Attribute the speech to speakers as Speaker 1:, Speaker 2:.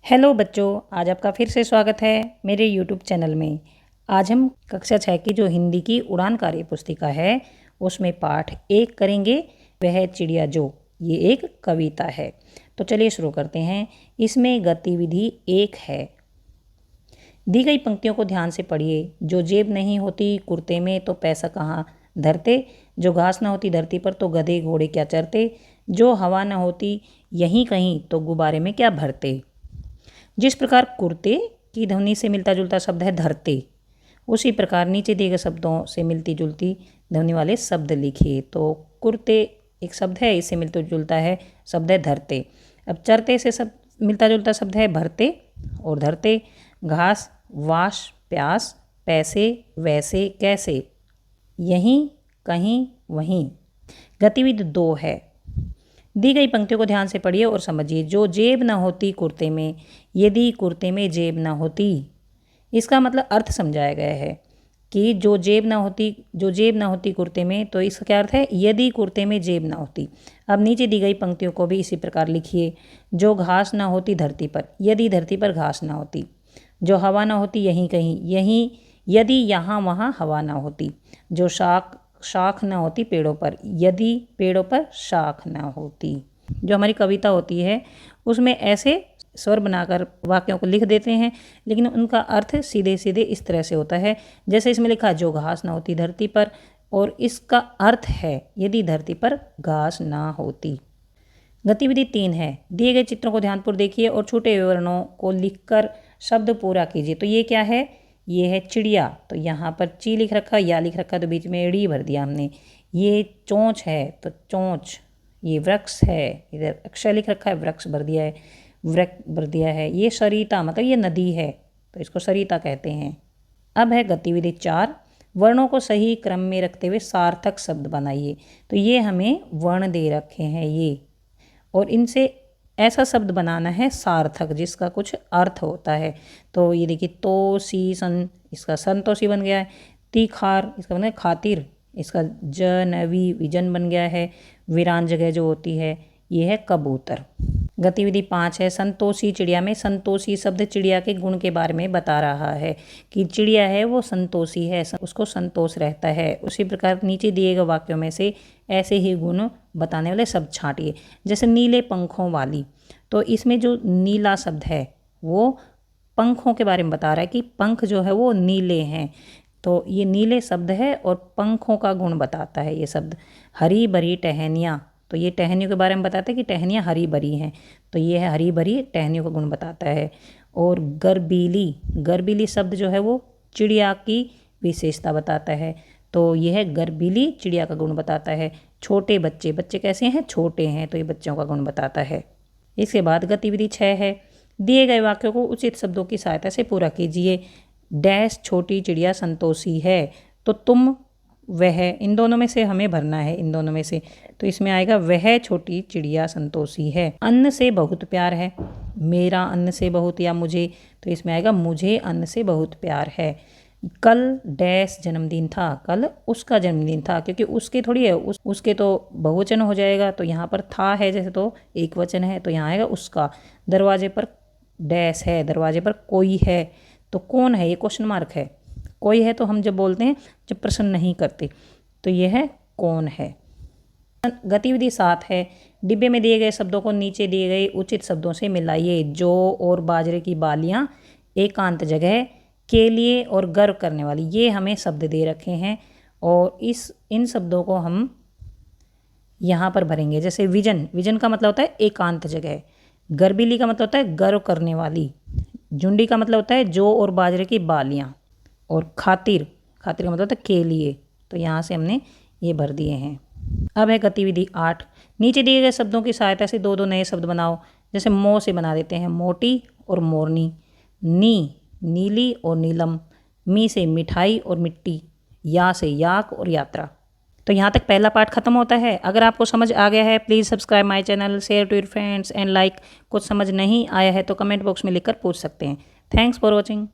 Speaker 1: Hello बच्चों, आज आपका फिर से स्वागत है मेरे यूट्यूब चैनल में। आज हम कक्षा 6 की जो हिंदी की उड़ान कार्य पुस्तिका है उसमें पाठ 1 करेंगे। वह चिड़िया जो, ये एक कविता है। तो चलिए शुरू करते हैं। इसमें गतिविधि 1 है। दी गई पंक्तियों को ध्यान से पढ़िए। जो जेब नहीं होती कुर्ते में तो पैसा कहाँ धरते, जो घास न होती धरती पर तो गधे घोड़े क्या चरते, जो हवा न होती यहीं कहीं तो गुब्बारे में क्या भरते। जिस प्रकार कुर्ते की ध्वनि से मिलता जुलता शब्द है धरते, उसी प्रकार नीचे दिए गए शब्दों से मिलती जुलती ध्वनि वाले शब्द लिखिए। तो कुर्ते एक शब्द है, इससे मिलता जुलता है शब्द है धरते। अब चरते से सब मिलता जुलता शब्द है भरते और धरते। घास, वाश, प्यास, पैसे, वैसे, कैसे, यहीं, कहीं, वहीं। गतिविधि 2 है। दी गई पंक्तियों को ध्यान से पढ़िए और समझिए। जो जेब न होती कुर्ते में, यदि कुर्ते में जेब न होती। इसका मतलब अर्थ समझाया गया है कि जो जेब न होती कुर्ते में, तो इसका क्या अर्थ है, यदि कुर्ते में जेब न होती। अब नीचे दी गई पंक्तियों को भी इसी प्रकार लिखिए। जो घास न होती धरती पर, यदि धरती पर घास न होती। जो हवा न होती यहीं कहीं, यहीं यदि यहाँ वहाँ हवा न होती। जो शाख न होती पेड़ों पर, यदि पेड़ों पर शाख न होती। जो हमारी कविता होती है उसमें ऐसे स्वर बनाकर वाक्यों को लिख देते हैं, लेकिन उनका अर्थ सीधे सीधे इस तरह से होता है जैसे इसमें लिखा जो घास न होती धरती पर, और इसका अर्थ है यदि धरती पर घास ना होती। गतिविधि 3 है। दिए गए चित्रों को ध्यानपूर्वक देखिए और छोटे विवरणों को लिखकर शब्द पूरा कीजिए। तो ये क्या है, ये है चिड़िया। तो यहाँ पर ची लिख रखा, या लिख रखा, तो बीच में ड़ी भर दिया हमने। ये चोंच है तो चोंच। ये वृक्ष है, इधर अक्षय लिख रखा है, वृक्ष भर दिया है, वृक्ष भर दिया है। ये सरिता मतलब ये नदी है, तो इसको सरिता कहते हैं। अब है गतिविधि 4। वर्णों को सही क्रम में रखते हुए सार्थक शब्द बनाइए। तो ये हमें वर्ण दे रखे हैं ये, और इनसे ऐसा शब्द बनाना है सार्थक जिसका कुछ अर्थ होता है। तो ये देखिए, तो सी सन, इसका संतोषी बन गया है। तीखार, इसका बन गया खातिर। इसका जनवी विजन बन गया है। वीरान जगह जो होती है ये है कबूतर। गतिविधि 5 है। संतोषी चिड़िया में संतोषी शब्द चिड़िया के गुण के बारे में बता रहा है कि चिड़िया है वो संतोषी है, उसको संतोष रहता है। उसी प्रकार नीचे दिए गए वाक्यों में से ऐसे ही गुण बताने वाले शब्द छांटिए। जैसे नीले पंखों वाली, तो इसमें जो नीला शब्द है वो पंखों के बारे में बता रहा है कि पंख जो है वो नीले हैं। तो ये नीले शब्द है और पंखों का गुण बताता है ये शब्द। हरी भरी टहनियाँ, तो ये टहनियों के बारे में बताता है कि टहनियाँ हरी भरी हैं। तो ये है हरी भरी टहनियों का गुण बताता है। और गर्बीली, गर्बीली शब्द जो है वो चिड़िया की विशेषता बताता है। तो ये है गर्बीली चिड़िया का गुण बताता है। छोटे बच्चे, बच्चे कैसे हैं, छोटे हैं, तो ये बच्चों का गुण बताता है। इसके बाद गतिविधि 6 है। दिए गए वाक्यों को उचित शब्दों की सहायता से पूरा कीजिए। डैश छोटी चिड़िया संतोषी है, तो तुम, वह, इन दोनों में से हमें भरना है, इन दोनों में से। तो इसमें आएगा वह छोटी चिड़िया संतोषी है। अन्न से बहुत प्यार है, मेरा अन्न से बहुत, या मुझे, तो इसमें आएगा मुझे अन्न से बहुत प्यार है। कल डैश जन्मदिन था, कल उसका जन्मदिन था, क्योंकि उसके थोड़ी है, उसके तो बहुवचन हो जाएगा। तो यहाँ पर था है जैसे तो एक वचन है, तो यहाँ आएगा उसका। दरवाजे पर डैश है, दरवाजे पर कोई है, तो कौन है, ये क्वेश्चन मार्क है। कोई है तो हम जब बोलते हैं जब प्रश्न नहीं करते, तो यह है कौन है। गतिविधि 7 है। डिब्बे में दिए गए शब्दों को नीचे दिए गए उचित शब्दों से मिलाइए। जो और बाजरे की बालियां, एकांत जगह, के लिए और गर्व करने वाली, ये हमें शब्द दे रखे हैं और इन शब्दों को हम यहाँ पर भरेंगे। जैसे विजन, विजन का मतलब होता है एकांत जगह। गर्बीली का मतलब होता है गर्व करने वाली। झुंडी का मतलब होता है जो और बाजरे की बालियाँ। और खातिर, खातिर का मतलब होता है के लिए। तो यहाँ से हमने ये भर दिए हैं। अब है गतिविधि 8। नीचे दिए गए शब्दों की सहायता से 2-2 नए शब्द बनाओ। जैसे मो से बना देते हैं मोटी और मोरनी। नी, नीली और नीलम। मी से मिठाई और मिट्टी। या से याक और यात्रा। तो यहाँ तक पहला पार्ट खत्म होता है। अगर आपको समझ आ गया है please subscribe my channel, share to your friends and like. कुछ समझ नहीं आया है तो कमेंट बॉक्स में लिखकर पूछ सकते हैं। Thanks for watching.